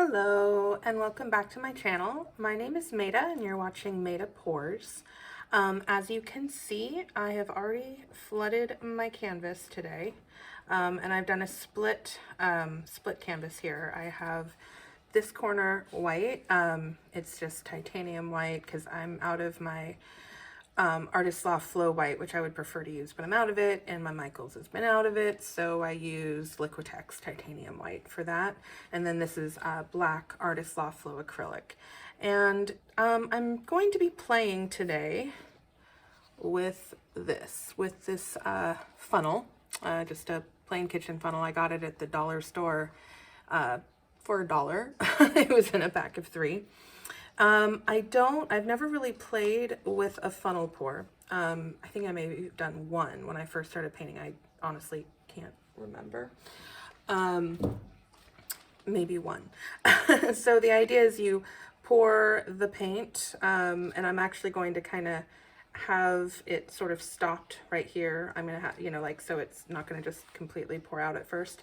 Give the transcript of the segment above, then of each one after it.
Hello and welcome back to my channel. My name is Maida and you're watching Maida Pours. As you can see, I have already flooded my canvas today, and I've done a split canvas here. I have this corner white. It's just titanium white because I'm out of my Artist Loft Flow White, which I would prefer to use, but I'm out of it, and my Michaels has been out of it, so I use Liquitex Titanium White for that. And then this is black Artist Loft Flow Acrylic. And I'm going to be playing today with this funnel, just a plain kitchen funnel. I got it at the dollar store for $1. It was in a pack of 3. I've never really played with a funnel pour. I think I may have done one when I first started painting. I honestly can't remember. Maybe one. So the idea is you pour the paint, and I'm actually going to kind of have it sort of stopped right here. I'm going to have, like, so it's not going to just completely pour out at first.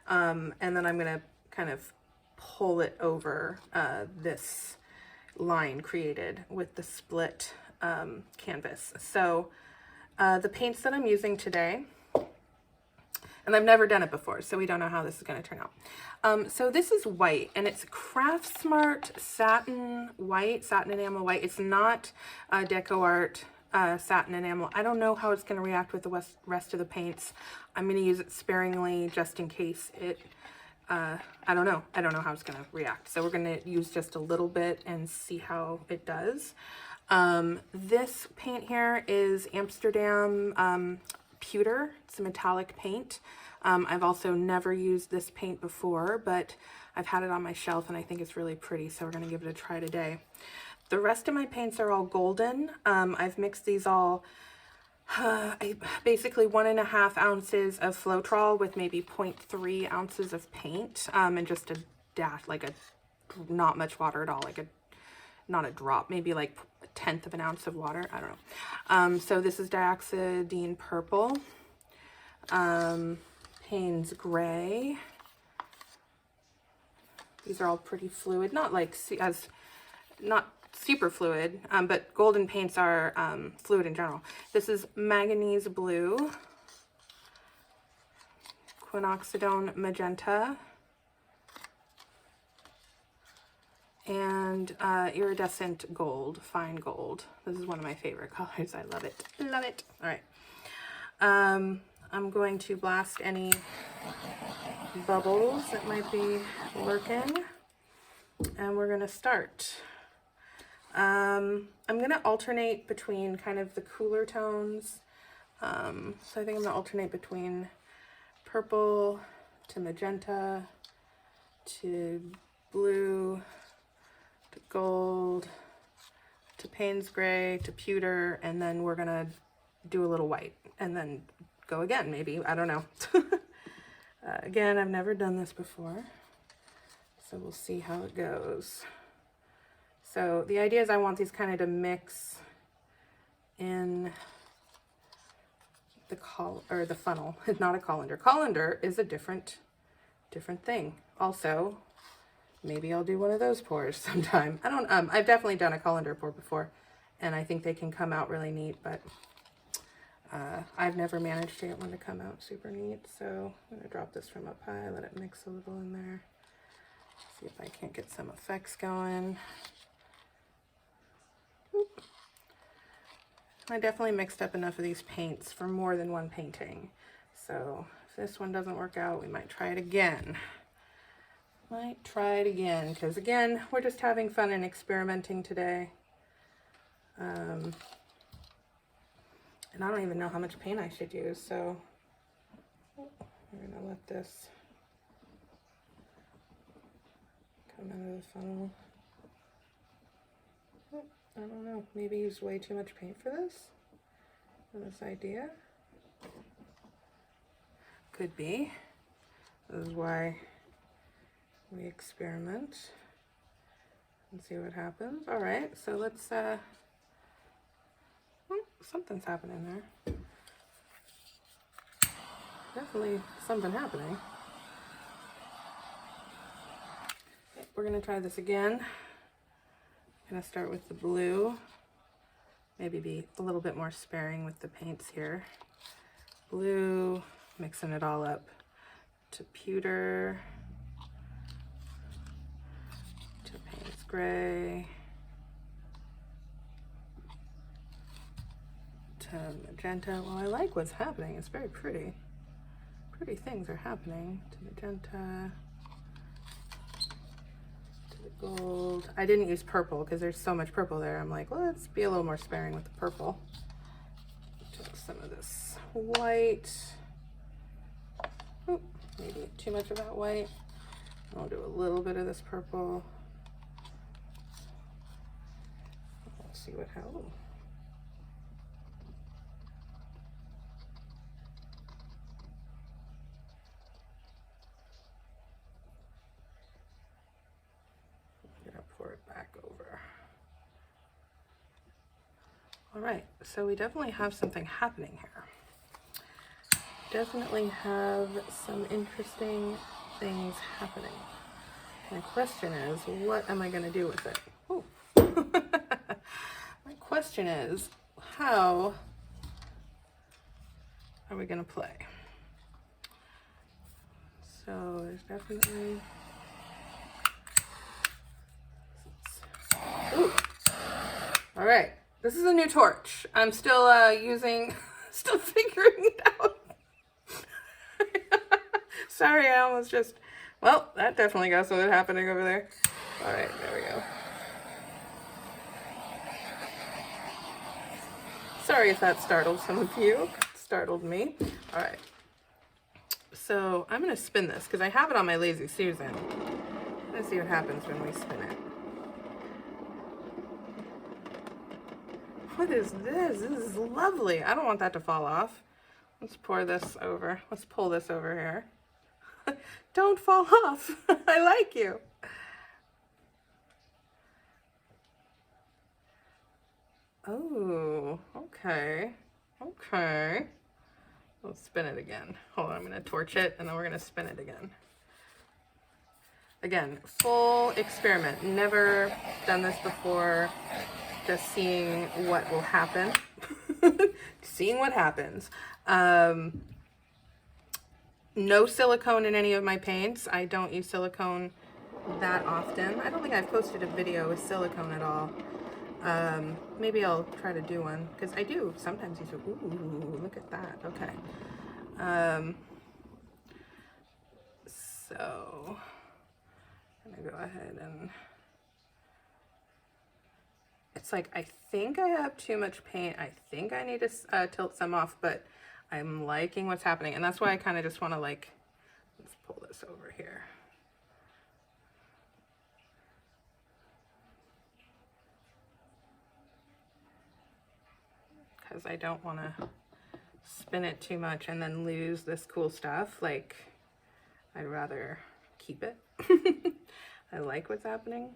And then I'm going to kind of pull it over this line created with the split canvas. So the paints that I'm using today, and I've never done it before, so we don't know how this is going to turn out. So this is white, and it's Craftsmart satin white, satin enamel white. It's not Deco Art satin enamel. I don't know how it's going to react with the rest of the paints. I'm going to use it sparingly just in case it I don't know how it's going to react. So we're going to use just a little bit and see how it does. This paint here is Amsterdam Pewter. It's a metallic paint. I've also never used this paint before, but I've had it on my shelf and I think it's really pretty. So we're going to give it a try today. The rest of my paints are all golden. I've mixed these all basically 1.5 ounces of Floetrol with maybe 0.3 ounces of paint, and just a dash, like not much water at all, not a drop, maybe like 1/10 of an ounce of water. I don't know. So this is Dioxazine purple, Paynes gray. These are all pretty fluid, not super fluid, but golden paints are fluid in general. This is Manganese blue, Quinacridone magenta, and iridescent gold, fine gold. This is one of my favorite colors. I love it. Love it. All right. I'm going to blast any bubbles that might be lurking, and we're going to start. I'm going to alternate between kind of the cooler tones. So I think I'm going to alternate between purple to magenta to blue to gold to Paynes gray to pewter, and then we're going to do a little white and then go again, maybe. I don't know. Again, I've never done this before, so we'll see how it goes. So the idea is I want these kind of to mix in the funnel. It's not a colander. Colander is a different thing. Also, maybe I'll do one of those pours sometime. I don't. I've definitely done a colander pour before, and I think they can come out really neat. But I've never managed to get one to come out super neat. So I'm gonna drop this from up high, let it mix a little in there. See if I can't get some effects going. I definitely mixed up enough of these paints for more than one painting. So if this one doesn't work out, we might try it again. Because again, we're just having fun and experimenting today. And I don't even know how much paint I should use, so I'm gonna let this come out of the funnel. I don't know, maybe use way too much paint for this idea. Could be. This is why we experiment and see what happens. All right, so let's, something's happening there. Definitely something happening. we're gonna try this again. I'm gonna start with the blue. Maybe be a little bit more sparing with the paints here. Blue, mixing it all up to pewter, to Paynes gray, to magenta. Well, I like what's happening. It's very pretty. Pretty things are happening. To magenta, to the gold. I didn't use purple because there's so much purple there. I'm like, let's be a little more sparing with the purple. Take some of this white. Ooh, maybe too much of that white. I'll do a little bit of this purple. Let's see what happens. I'm gonna pour it back over. All right, so we definitely have something happening here. Definitely have some interesting things happening. My question is, what am I going to do with it? Oh. My question is, how are we going to play? So there's definitely... Ooh. All right, this is a new torch. I'm still still figuring it out. Sorry, I almost just, well, that definitely got something happening over there. All right, there we go. Sorry if that startled some of you. It startled me. All right. So I'm going to spin this because I have it on my Lazy Susan. Let's see what happens when we spin it. What is this? This is lovely. I don't want that to fall off. Let's pour this over. Let's pull this over here. Don't fall off. I like you. Oh, okay. Okay. Let's spin it again. Hold on, I'm going to torch it and then we're going to spin it again. Again, full experiment. Never done this before. Just seeing what will happen. Seeing what happens. No silicone in any of my paints. I don't use silicone that often. I don't think I've posted a video with silicone at all. Maybe I'll try to do one because I do sometimes use it. Ooh, look at that. Okay. So I'm gonna go ahead and it's like I think I have too much paint. I think I need to tilt some off, but I'm liking what's happening, and that's why I kind of just want to like, let's pull this over here. Because I don't want to spin it too much and then lose this cool stuff. Like, I'd rather keep it. I like what's happening.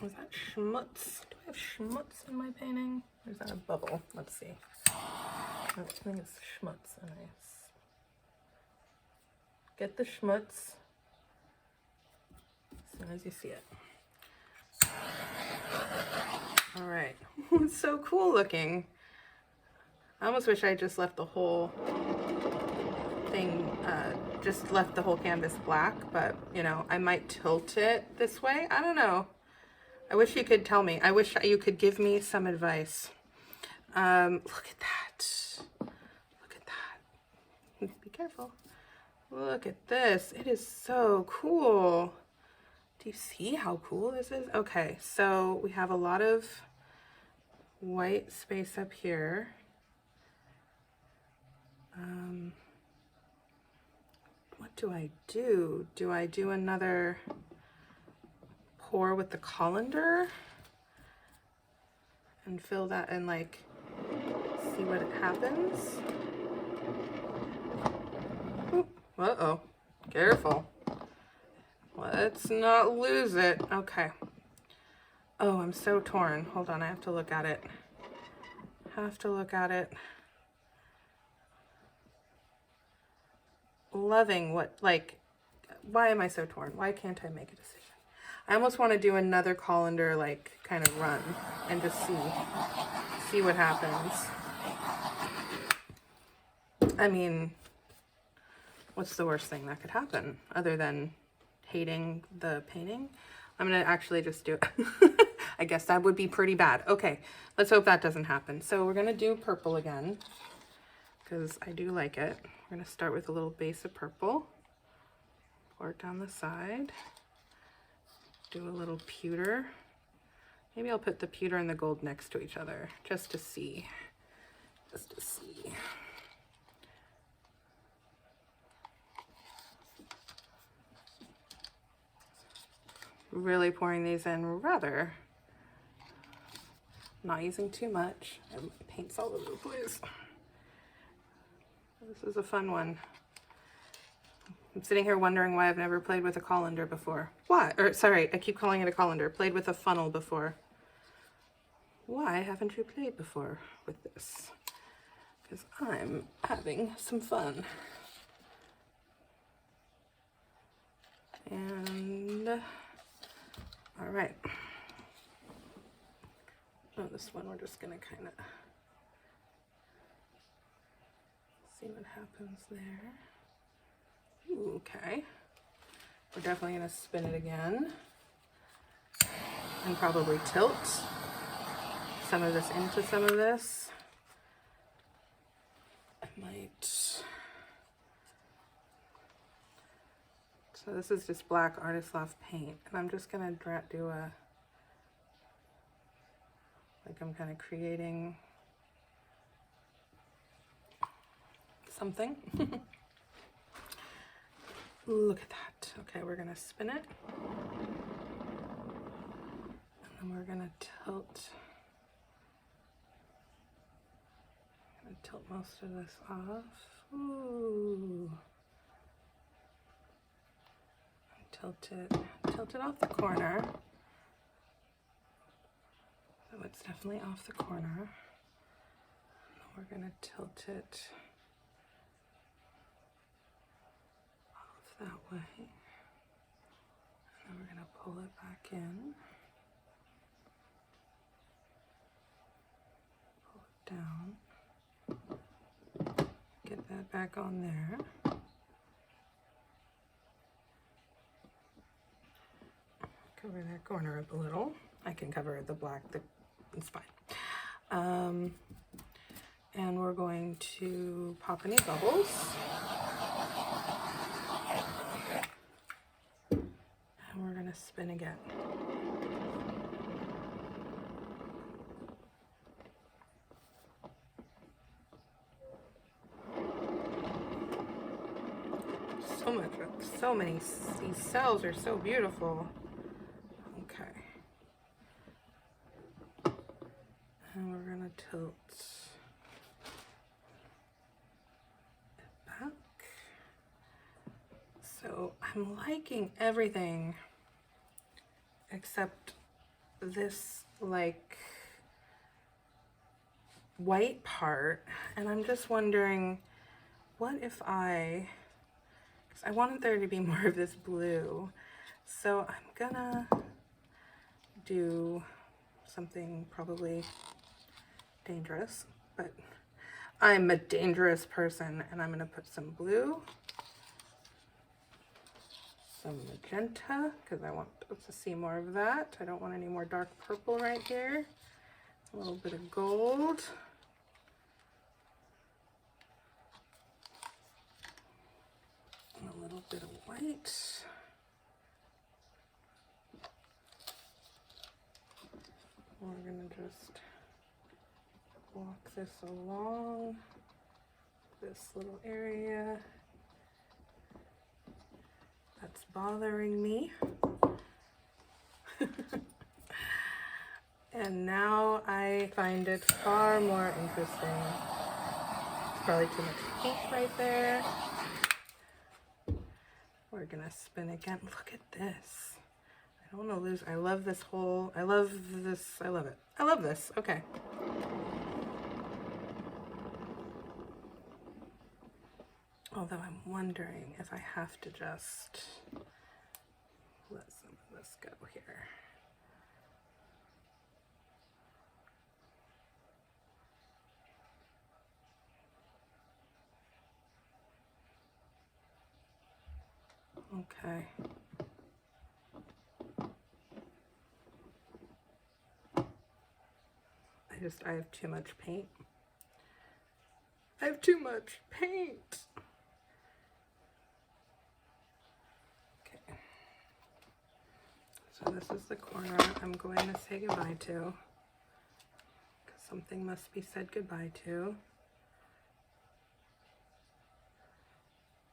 Is that schmutz? Do I have schmutz in my painting? Or is that a bubble? Let's see. I think it's schmutz. Nice. Get the schmutz as soon as you see it. All right. It's so cool looking. I almost wish I just left the whole thing, just left the whole canvas black, but you know, I might tilt it this way. I don't know. I wish you could tell me. I wish you could give me some advice. Look at that. Look at that. Be careful. Look at this. It is so cool. Do you see how cool this is? Okay, so we have a lot of white space up here. What do I do? Do I do another pour with the colander and fill that and like see what happens? Uh-oh, careful. Let's not lose it. Okay. Oh, I'm so torn. Hold on, I have to look at it. Have to look at it. Loving what, like, why am I so torn? Why can't I make a decision? I almost want to do another colander, like, kind of run and just see what happens. I mean, what's the worst thing that could happen other than hating the painting? I'm going to actually just do it. I guess that would be pretty bad. Okay, let's hope that doesn't happen. So we're going to do purple again because I do like it. We're going to start with a little base of purple. Pour it down the side. Do a little pewter. Maybe I'll put the pewter and the gold next to each other just to see. Just to see. Really pouring these in rather. Not using too much. Paint's all over the place. This is a fun one. I'm sitting here wondering why I've never played with a colander before. Why? Or sorry, I keep calling it a colander. Played with a funnel before. Why haven't you played before with this? Because I'm having some fun. And all right. Oh, this one we're just gonna kind of see what happens there. Ooh, okay. We're definitely gonna spin it again and probably tilt some of this into some of this. I might. So this is just black Artist Loft paint, and I'm just gonna do a, like I'm kind of creating something. Look at that. Okay, we're gonna spin it. And then we're gonna tilt. Tilt most of this off. Ooh. Tilt it off the corner. So it's definitely off the corner. We're gonna tilt it off that way. And then we're gonna pull it back in. Pull it down. Get that back on there. Cover that corner up a little. I can cover the black, it's fine. And we're going to pop any bubbles. And we're gonna spin again. So many, these cells are so beautiful. Okay. And we're gonna tilt it back. So I'm liking everything except this like white part, and I'm just wondering, what if I wanted there to be more of this blue, so I'm gonna do something probably dangerous, but I'm a dangerous person, and I'm gonna put some blue, some magenta, because I want to see more of that. I don't want any more dark purple right here. A little bit of gold. And a little bit of white. We're gonna just walk this along this little area that's bothering me. And now I find it far more interesting. It's probably too much paint right there. We're gonna spin again. Look at this. I don't want to lose. I love this whole, I love this. I love it. I love this. Okay. Although I'm wondering if I have to just let some of this go here. Okay. I have too much paint. I have too much paint. Okay. So this is the corner I'm going to say goodbye to. Because something must be said goodbye to.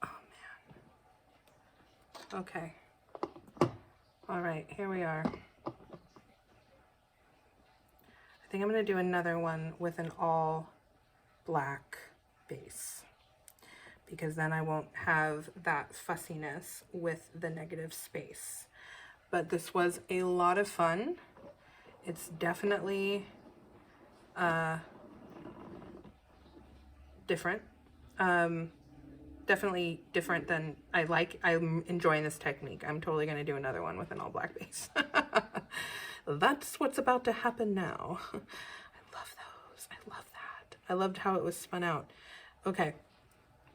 Oh man. Okay. All right, here we are. I think I'm going to do another one with an all black base, because then I won't have that fussiness with the negative space. But this was a lot of fun. It's definitely different. Definitely different than I'm enjoying this technique. I'm totally going to do another one with an all black base. That's what's about to happen now. I love those. I love that. I loved how it was spun out. Okay,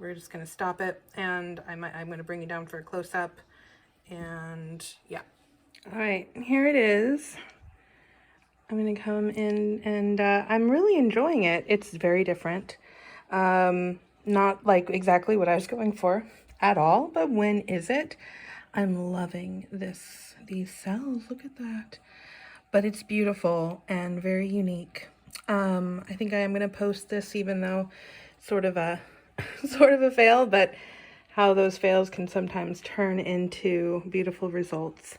we're just going to stop it, and I'm going to bring you down for a close-up, and yeah. All right, here it is. I'm going to come in, and I'm really enjoying it. It's very different. Not like exactly what I was going for at all, but when is it? I'm loving these cells. Look at that. But it's beautiful and very unique. I think I am going to post this, even though sort of a fail, but how those fails can sometimes turn into beautiful results.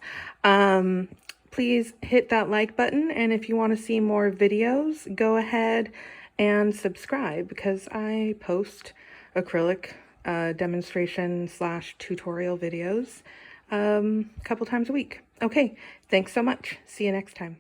Please hit that like button, and if you want to see more videos, go ahead and subscribe, because I post acrylic demonstration / tutorial videos a couple times a week. Okay, thanks so much. See you next time.